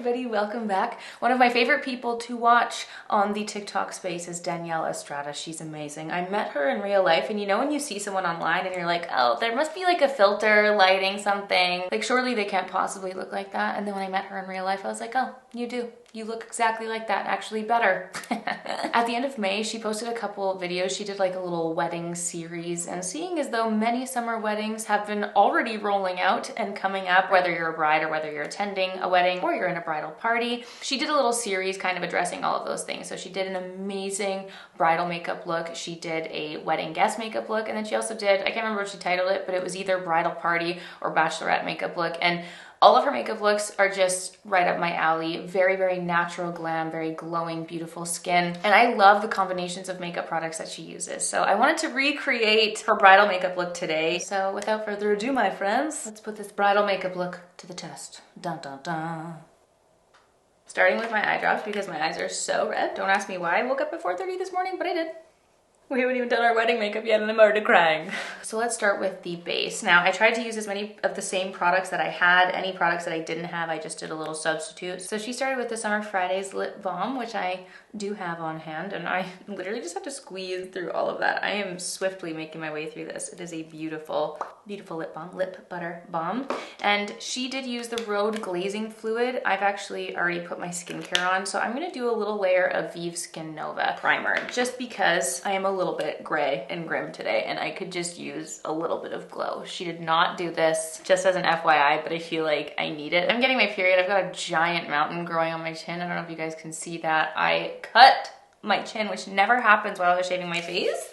everybody, welcome back. One of my favorite people to watch on the TikTok space is Danielle Estrada. She's amazing. I met her in real life, and you know when you see someone online and you're like, oh, there must be like a filter lighting something. Like surely they can't possibly look like that. And then when I met her in real life, I was like, oh, you do. You look exactly like that, actually better. At the end of May, she posted a couple videos. She did like a little wedding series, and seeing as though many summer weddings have been already rolling out and coming up, whether you're a bride or whether you're attending a wedding or you're in a bridal party, she did a little series kind of addressing all of those things. So she did an amazing bridal makeup look. She did a wedding guest makeup look, and then she also did, I can't remember what she titled it, but it was either bridal party or bachelorette makeup look. And all of her makeup looks are just right up my alley. Very, very natural glam, very glowing, beautiful skin. And I love the combinations of makeup products that she uses. So I wanted to recreate her bridal makeup look today. So without further ado, my friends, let's put this bridal makeup look to the test. Dun, dun, dun. Starting with my eye drops because my eyes are so red. Don't ask me why I woke up at 4:30 this morning, but I did. We haven't even done our wedding makeup yet and I'm already crying. So let's start with the base. Now I tried to use as many of the same products that I had. Any products that I didn't have, I just did a little substitute. So she started with the Summer Fridays lip balm, which I do have on hand, and I literally just have to squeeze through all of that. I am swiftly making my way through this. It is a beautiful, beautiful lip balm, lip butter balm. And she did use the Rhode glazing fluid. I've actually already put my skincare on, so I'm gonna do a little layer of Vive Skin Nova primer, just because I am a little bit gray and grim today and I could just use a little bit of glow. She did not do this, just as an FYI, but I feel like I need it. I'm getting my period. I've got a giant mountain growing on my chin. I don't know if you guys can see that. I cut my chin, which never happens while I was shaving my face.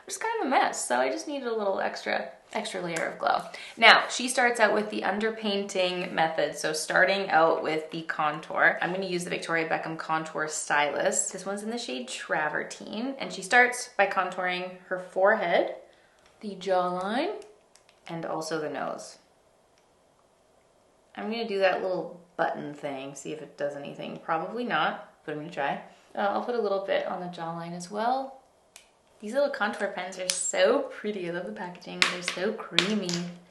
It's kind of a mess, so I just needed a little extra layer of glow. Now, she starts out with the underpainting method. So starting out with the contour, I'm gonna use the Victoria Beckham Contour Stylus. This one's in the shade Travertine, and she starts by contouring her forehead, the jawline, and also the nose. I'm gonna do that little button thing, see if it does anything. Probably not, but I'm gonna try. I'll put a little bit on the jawline as well. These little contour pens are so pretty. I love the packaging. They're so creamy.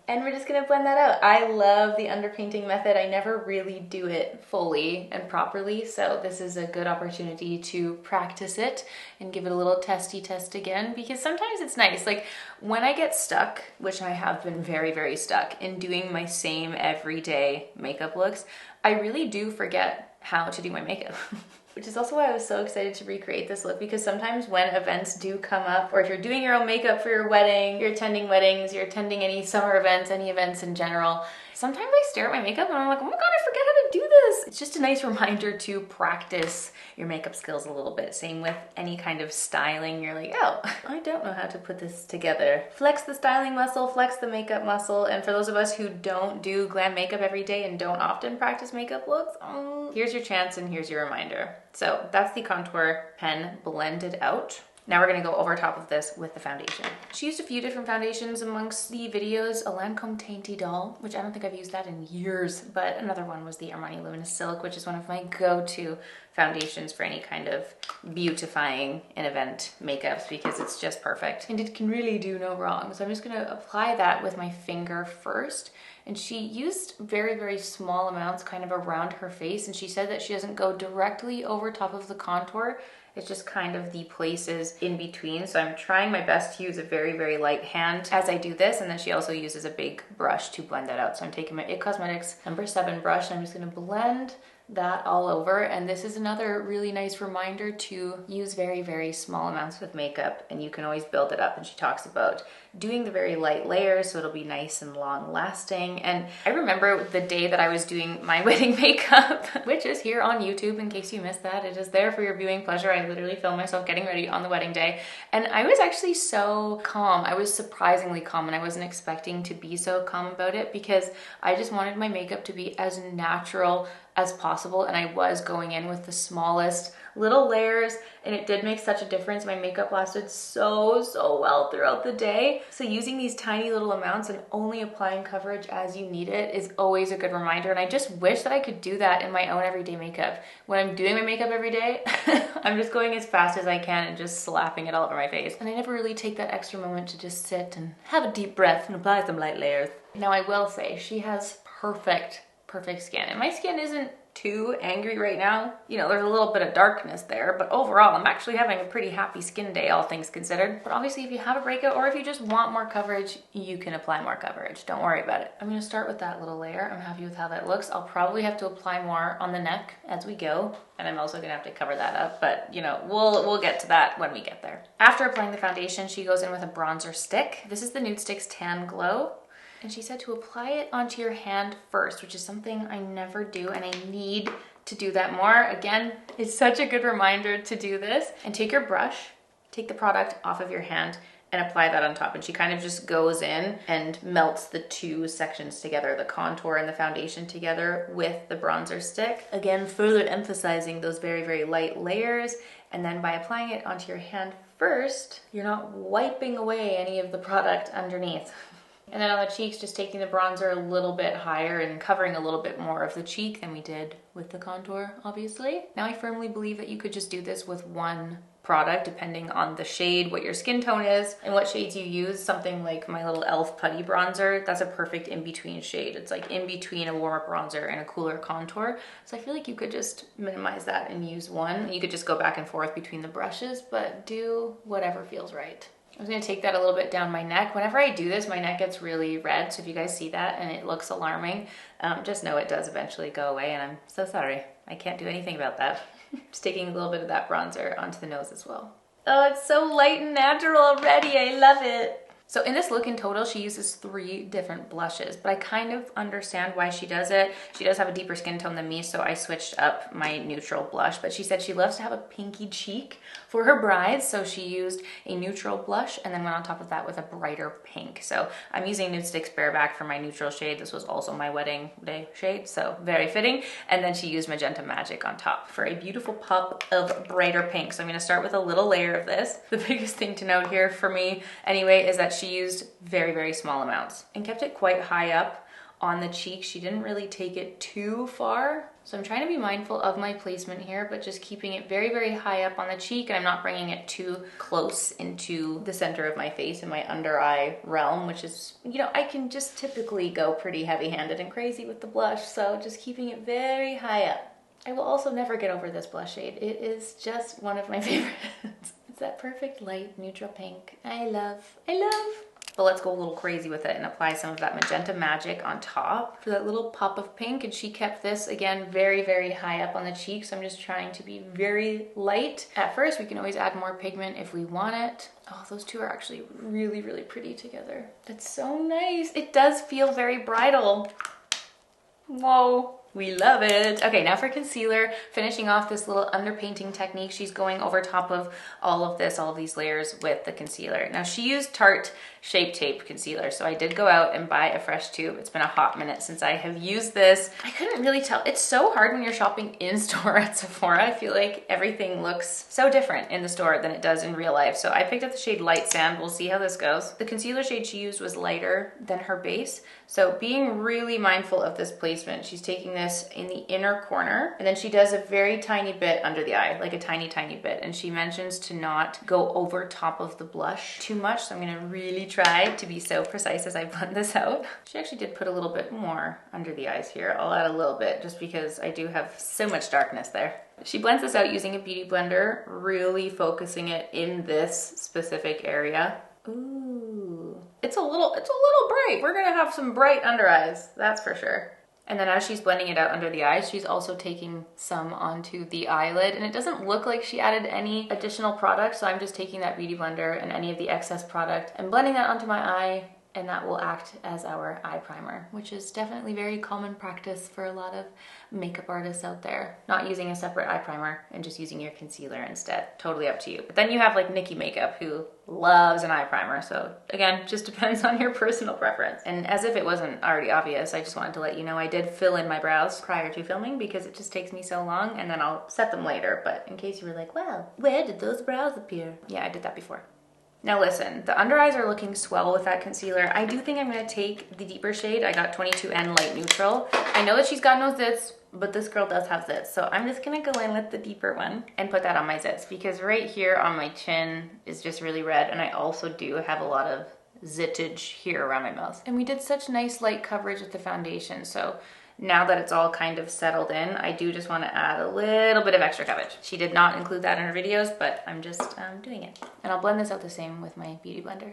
And we're just gonna blend that out. I love the underpainting method. I never really do it fully and properly, so this is a good opportunity to practice it and give it a little testy test again, because sometimes it's nice. Like when I get stuck, which I have been very, very stuck in doing my same everyday makeup looks, I really do forget how to do my makeup. Which is also why I was so excited to recreate this look, because sometimes when events do come up, or if you're doing your own makeup for your wedding, you're attending weddings, you're attending any summer events, any events in general, sometimes I stare at my makeup and I'm like, oh my God, I forget how to do this. It's just a nice reminder to practice your makeup skills a little bit. Same with any kind of styling. You're like, oh, I don't know how to put this together. Flex the styling muscle, flex the makeup muscle. And for those of us who don't do glam makeup every day and don't often practice makeup looks, here's your chance and here's your reminder. So that's the contour pen blended out. Now we're gonna go over top of this with the foundation. She used a few different foundations amongst the videos. A Lancome Tainty Doll, which I don't think I've used that in years, but another one was the Armani Luminous Silk, which is one of my go-to foundations for any kind of beautifying an event makeups, because it's just perfect and it can really do no wrong. So I'm just gonna apply that with my finger first. And she used very, very small amounts kind of around her face, and she said that she doesn't go directly over top of the contour. It's just kind of the places in between. So I'm trying my best to use a very, very light hand as I do this. And then she also uses a big brush to blend that out. So I'm taking my IT Cosmetics number 7 brush and I'm just gonna blend that all over. And this is another really nice reminder to use very, very small amounts of makeup, and you can always build it up. And she talks about doing the very light layers so it'll be nice and long lasting. And I remember the day that I was doing my wedding makeup, which is here on YouTube in case you missed that. It is there for your viewing pleasure. I literally filmed myself getting ready on the wedding day, and I was actually so calm. I was surprisingly calm, and I wasn't expecting to be so calm about it, because I just wanted my makeup to be as natural as possible, and I was going in with the smallest little layers, and it did make such a difference. My makeup lasted so well throughout the day. So using these tiny little amounts and only applying coverage as you need it is always a good reminder, and I just wish that I could do that in my own everyday makeup. When I'm doing my makeup every day, I'm just going as fast as I can and just slapping it all over my face, and I never really take that extra moment to just sit and have a deep breath and apply some light layers. Now I will say she has perfect perfect skin. And my skin isn't too angry right now. You know, there's a little bit of darkness there, but overall I'm actually having a pretty happy skin day, all things considered. But obviously if you have a breakout or if you just want more coverage, you can apply more coverage. Don't worry about it. I'm gonna start with that little layer. I'm happy with how that looks. I'll probably have to apply more on the neck as we go. And I'm also gonna have to cover that up, but you know, we'll get to that when we get there. After applying the foundation, she goes in with a bronzer stick. This is the Nude Sticks Tan Glow. And she said to apply it onto your hand first, which is something I never do, and I need to do that more. Again, it's such a good reminder to do this. And take your brush, take the product off of your hand, and apply that on top. And she kind of just goes in and melts the two sections together, the contour and the foundation together with the bronzer stick. Again, further emphasizing those very, very light layers. And then by applying it onto your hand first, you're not wiping away any of the product underneath. And then on the cheeks, just taking the bronzer a little bit higher and covering a little bit more of the cheek than we did with the contour, obviously. Now I firmly believe that you could just do this with one product depending on the shade, what your skin tone is, and what shades you use. Something like my little e.l.f. putty bronzer, that's a perfect in-between shade. It's like in between a warmer bronzer and a cooler contour. So I feel like you could just minimize that and use one. You could just go back and forth between the brushes, but do whatever feels right. I'm gonna take that a little bit down my neck. Whenever I do this, my neck gets really red. So if you guys see that and it looks alarming, just know it does eventually go away, and I'm so sorry. I can't do anything about that. Just taking a little bit of that bronzer onto the nose as well. Oh, it's so light and natural already. I love it. So in this look in total, she uses 3 different blushes, but I kind of understand why she does it. She does have a deeper skin tone than me, so I switched up my neutral blush, but she said she loves to have a pinky cheek for her brides, so she used a neutral blush and then went on top of that with a brighter pink. So I'm using Nude Sticks Bareback for my neutral shade. This was also my wedding day shade, so very fitting. And then she used Magenta Magic on top for a beautiful pop of brighter pink. So I'm gonna start with a little layer of this. The biggest thing to note here for me anyway is that she used very, very small amounts and kept it quite high up on the cheek. She didn't really take it too far. So I'm trying to be mindful of my placement here, but just keeping it very, very high up on the cheek, and I'm not bringing it too close into the center of my face in my under eye realm, which is, you know, I can just typically go pretty heavy-handed and crazy with the blush. So just keeping it very high up. I will also never get over this blush shade. It is just one of my favorites. It's that perfect light neutral pink. I love. But let's go a little crazy with it and apply some of that Magenta Magic on top for that little pop of pink. And she kept this, again, very, very high up on the cheek. So I'm just trying to be very light. At first, we can always add more pigment if we want it. Oh, those two are actually really, really pretty together. That's so nice. It does feel very bridal. Whoa. We love it. Okay, now for concealer, finishing off this little underpainting technique, she's going over top of all of these layers with the concealer. Now she used Tarte Shape Tape concealer, so I did go out and buy a fresh tube. It's been a hot minute since I have used this. I couldn't really tell. It's so hard when you're shopping in store at Sephora. I feel like everything looks so different in the store than it does in real life. So I picked up the shade Light Sand. We'll see how this goes. The concealer shade she used was lighter than her base, so being really mindful of this placement. She's taking this in the inner corner, and then she does a very tiny bit under the eye, like a tiny, tiny bit. And she mentions to not go over top of the blush too much, so I'm gonna really try to be so precise as I blend this out. She actually did put a little bit more under the eyes here. I'll add a little bit just because I do have so much darkness there. She blends this out using a beauty blender, really focusing it in this specific area. Ooh, it's a little bright. We're gonna have some bright under eyes, that's for sure. And then as she's blending it out under the eyes, she's also taking some onto the eyelid. And it doesn't look like she added any additional product, so I'm just taking that beauty blender and any of the excess product and blending that onto my eye, and that will act as our eye primer, which is definitely very common practice for a lot of makeup artists out there. Not using a separate eye primer and just using your concealer instead. Totally up to you. But then you have like Nikki Makeup, who loves an eye primer. So again, just depends on your personal preference. And as if it wasn't already obvious, I just wanted to let you know I did fill in my brows prior to filming because it just takes me so long, and then I'll set them later. But in case you were like, well, where did those brows appear? Yeah, I did that before. Now listen, the under eyes are looking swell with that concealer. I do think I'm gonna take the deeper shade. I got 22N Light Neutral. I know that she's got no zits, but this girl does have zits. So I'm just gonna go in with the deeper one and put that on my zits, because right here on my chin is just really red, and I also do have a lot of zittage here around my mouth. And we did such nice light coverage with the foundation, so now that it's all kind of settled in, I do just want to add a little bit of extra coverage. She did not include that in her videos, but I'm just doing it. And I'll blend this out the same with my beauty blender.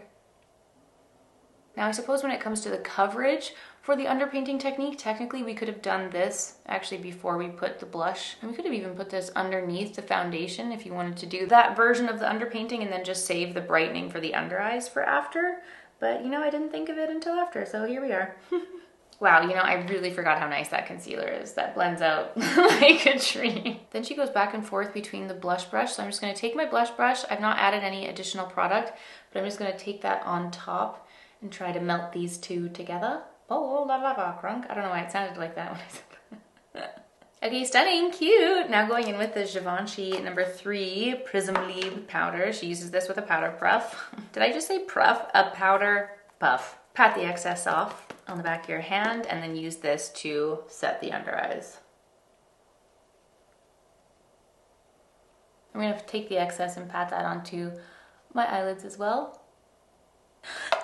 Now I suppose when it comes to the coverage for the underpainting technique, technically we could have done this actually before we put the blush. And we could have even put this underneath the foundation if you wanted to do that version of the underpainting and then just save the brightening for the under eyes for after. But you know, I didn't think of it until after, so here we are. Wow, you know, I really forgot how nice that concealer is. That blends out like a dream. Then she goes back and forth between the blush brush. So I'm just gonna take my blush brush. I've not added any additional product, but I'm just gonna take that on top and try to melt these two together. Oh, la la la, crunk. I don't know why it sounded like that when I said that. Okay, stunning, cute. Now going in with the Givenchy number 3 Prism Libre powder. She uses this with a powder puff. Did I just say puff? A powder puff. Pat the excess off on the back of your hand and then use this to set the under eyes. I'm gonna take the excess and pat that onto my eyelids as well.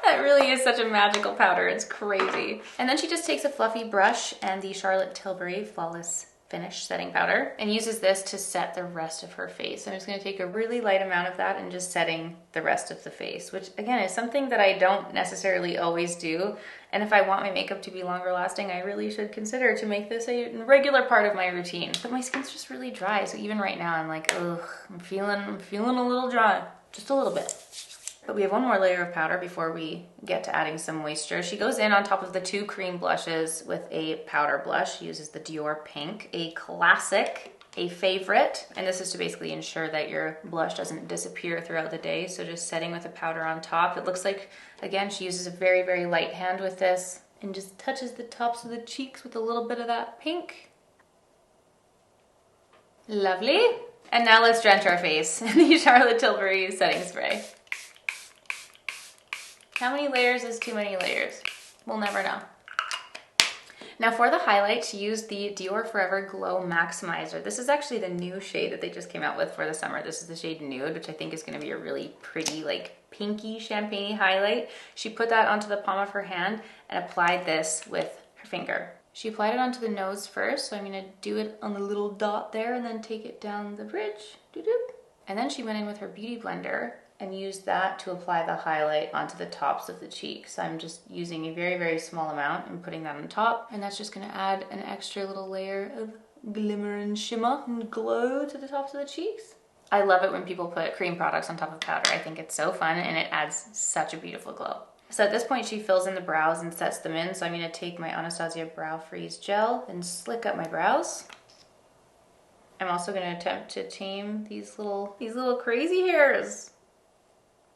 That really is such a magical powder, it's crazy. And then she just takes a fluffy brush and the Charlotte Tilbury Flawless Finish setting powder and uses this to set the rest of her face. I'm just gonna take a really light amount of that and just setting the rest of the face, which again is something that I don't necessarily always do. And if I want my makeup to be longer lasting, I really should consider to make this a regular part of my routine. But my skin's just really dry, so even right now I'm like, ugh, I'm feeling a little dry, just a little bit. But we have one more layer of powder before we get to adding some moisture. She goes in on top of the 2 cream blushes with a powder blush. She uses the Dior Pink, a classic, a favorite. And this is to basically ensure that your blush doesn't disappear throughout the day. So just setting with the powder on top. It looks like, again, she uses a very, very light hand with this and just touches the tops of the cheeks with a little bit of that pink. Lovely. And now let's drench our face in the Charlotte Tilbury setting spray. How many layers is too many layers? We'll never know. Now for the highlight, she used the Dior Forever Glow Maximizer. This is actually the new shade that they just came out with for the summer. This is the shade Nude, which I think is gonna be a really pretty, like pinky champagne highlight. She put that onto the palm of her hand and applied this with her finger. She applied it onto the nose first, so I'm gonna do it on the little dot there and then take it down the bridge. Doo-doo. And then she went in with her beauty blender and use that to apply the highlight onto the tops of the cheeks. So I'm just using a very, very small amount and putting that on top. And that's just gonna add an extra little layer of glimmer and shimmer and glow to the tops of the cheeks. I love it when people put cream products on top of powder. I think it's so fun and it adds such a beautiful glow. So at this point she fills in the brows and sets them in. So I'm gonna take my Anastasia Brow Freeze Gel and slick up my brows. I'm also gonna attempt to tame these little crazy hairs.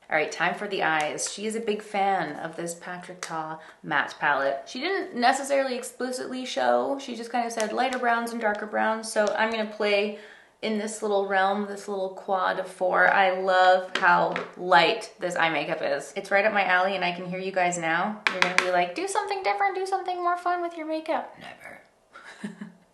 All right, time for the eyes. She is a big fan of this Patrick Ta matte palette. She didn't necessarily explicitly show, she just kind of said lighter browns and darker browns. So I'm gonna play in this little realm, this little quad of 4. I love how light this eye makeup is. It's right up my alley and I can hear you guys now. You're gonna be like, do something different, do something more fun with your makeup. Never.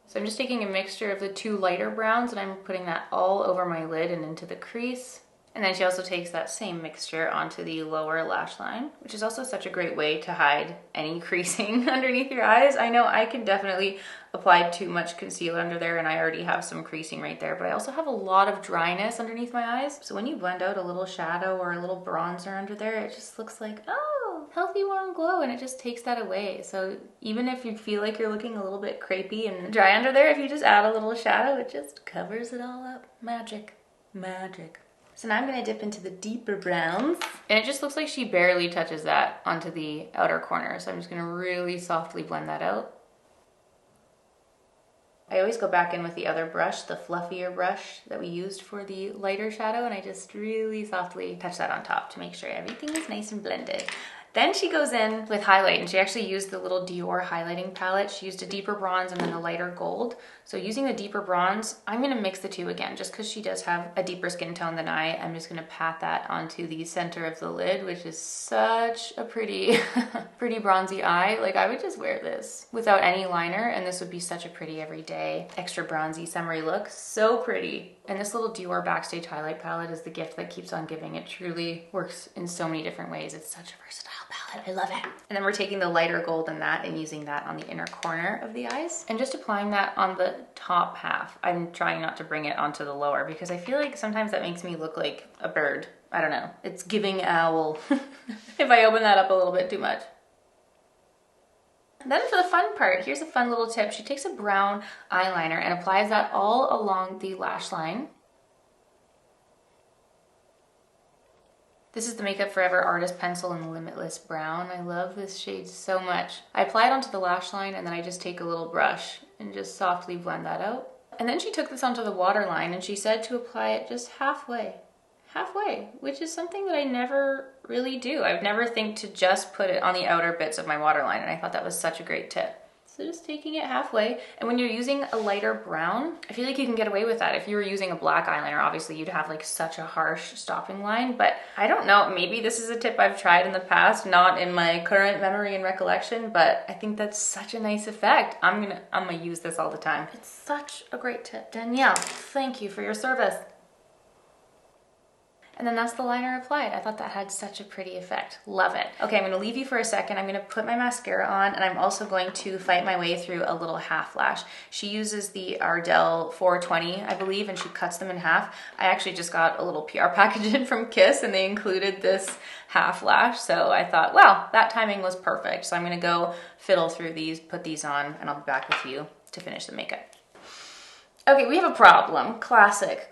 So I'm just taking a mixture of the 2 lighter browns and I'm putting that all over my lid and into the crease. And then she also takes that same mixture onto the lower lash line, which is also such a great way to hide any creasing underneath your eyes. I know I can definitely apply too much concealer under there and I already have some creasing right there, but I also have a lot of dryness underneath my eyes. So when you blend out a little shadow or a little bronzer under there, it just looks like, oh, healthy warm glow, and it just takes that away. So even if you feel like you're looking a little bit crepey and dry under there, if you just add a little shadow, it just covers it all up. Magic, magic. So now I'm gonna dip into the deeper browns. And it just looks like she barely touches that onto the outer corner. So I'm just gonna really softly blend that out. I always go back in with the other brush, the fluffier brush that we used for the lighter shadow, and I just really softly touch that on top to make sure everything is nice and blended. Then she goes in with highlight, and she actually used the little Dior highlighting palette. She used a deeper bronze and then a lighter gold. So using the deeper bronze, I'm gonna mix the 2 again, just because she does have a deeper skin tone than I. I'm just gonna pat that onto the center of the lid, which is such a pretty, pretty bronzy eye. Like I would just wear this without any liner, and this would be such a pretty everyday, extra bronzy, summery look. So pretty. And this little Dior Backstage highlight palette is the gift that keeps on giving. It truly works in so many different ways. It's such a versatile palette. I love it. And then we're taking the lighter gold in that and using that on the inner corner of the eyes and just applying that on the top half. I'm trying not to bring it onto the lower because I feel like sometimes that makes me look like a bird. I don't know. It's giving owl if I open that up a little bit too much. Then for the fun part, here's a fun little tip. She takes a brown eyeliner and applies that all along the lash line. This is the Makeup Forever Artist Pencil in Limitless Brown. I love this shade so much. I apply it onto the lash line and then I just take a little brush and just softly blend that out. And then she took this onto the waterline and she said to apply it just halfway, which is something that I never really do. I would never think to just put it on the outer bits of my waterline, and I thought that was such a great tip. So just taking it halfway, and when you're using a lighter brown, I feel like you can get away with that. If you were using a black eyeliner, obviously you'd have like such a harsh stopping line, but I don't know, maybe this is a tip I've tried in the past, not in my current memory and recollection, but I think that's such a nice effect. I'm gonna use this all the time. It's such a great tip. Danielle, thank you for your service. And then that's the liner applied. I thought that had such a pretty effect. Love it. Okay, I'm gonna leave you for a second. I'm gonna put my mascara on and I'm also going to fight my way through a little half lash. She uses the Ardell 420, I believe, and she cuts them in half. I actually just got a little PR package in from Kiss and they included this half lash. So I thought, well, that timing was perfect. So I'm gonna go fiddle through these, put these on, and I'll be back with you to finish the makeup. Okay, we have a problem. Classic.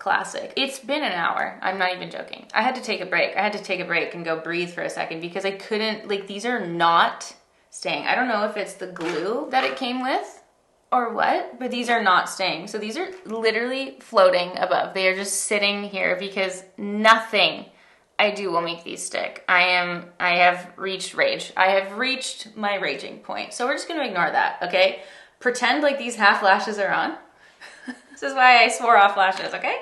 It's been an hour. I'm not even joking. I had to take a break. I had to take a break and go breathe for a second because I couldn't, like, these are not staying. I don't know if it's the glue that it came with or what, but these are not staying. So these are literally floating above. They are just sitting here because nothing I do will make these stick. I have reached rage. I have reached my raging point. So we're just gonna ignore that, okay? Pretend like these half lashes are on. This is why I swore off lashes, okay?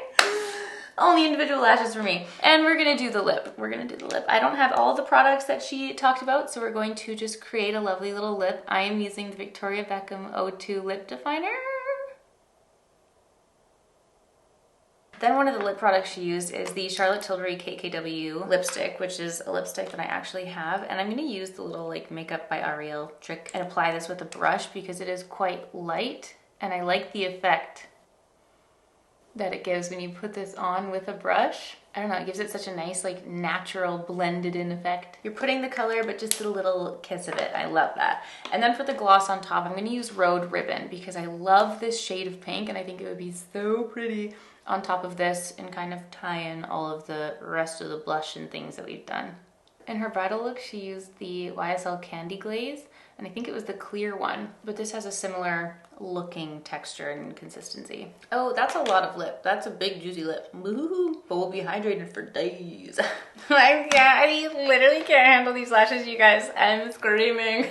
Only individual lashes for me. And we're gonna do the lip. I don't have all the products that she talked about, so we're going to just create a lovely little lip. I am using the Victoria Beckham O2 Lip Definer. Then one of the lip products she used is the Charlotte Tilbury KKW lipstick, which is a lipstick that I actually have. And I'm gonna use the little like Makeup by Ariel trick and apply this with a brush because it is quite light. And I like the effect that it gives when you put this on with a brush. I don't know, it gives it such a nice, like, natural blended in effect. You're putting the color, but just a little kiss of it. I love that. And then for the gloss on top, I'm gonna use Rhode Ribbon because I love this shade of pink and I think it would be so pretty on top of this and kind of tie in all of the rest of the blush and things that we've done. In her bridal look, she used the YSL Candy Glaze, and I think it was the clear one, but this has a similar looking texture and consistency. Oh, that's a lot of lip. That's a big juicy lip. Woo-hoo. But we'll be hydrated for days. I literally can't handle these lashes, you guys. I'm screaming.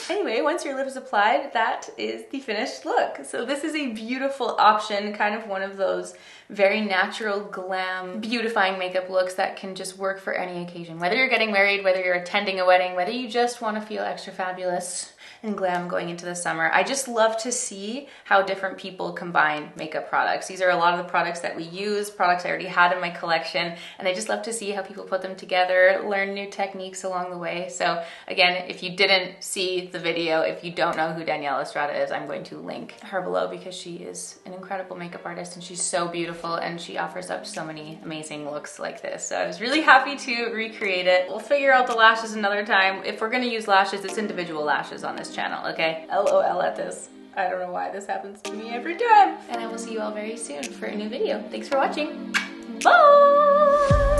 Anyway, once your lip is applied, that is the finished look. So this is a beautiful option, kind of one of those very natural, glam, beautifying makeup looks that can just work for any occasion. Whether you're getting married, whether you're attending a wedding, whether you just want to feel extra fabulous and glam going into the summer. I just love to see how different people combine makeup products. These are a lot of the products that we use, products I already had in my collection, and I just love to see how people put them together, learn new techniques along the way. So again, if you didn't see the video, if you don't know who Danielle Estrada is, I'm going to link her below because she is an incredible makeup artist and she's so beautiful and she offers up so many amazing looks like this. So I was really happy to recreate it. We'll figure out the lashes another time. If we're gonna use lashes, it's individual lashes on this channel, okay? LOL at this. I don't know why this happens to me every time. And I will see you all very soon for a new video. Thanks for watching. Bye!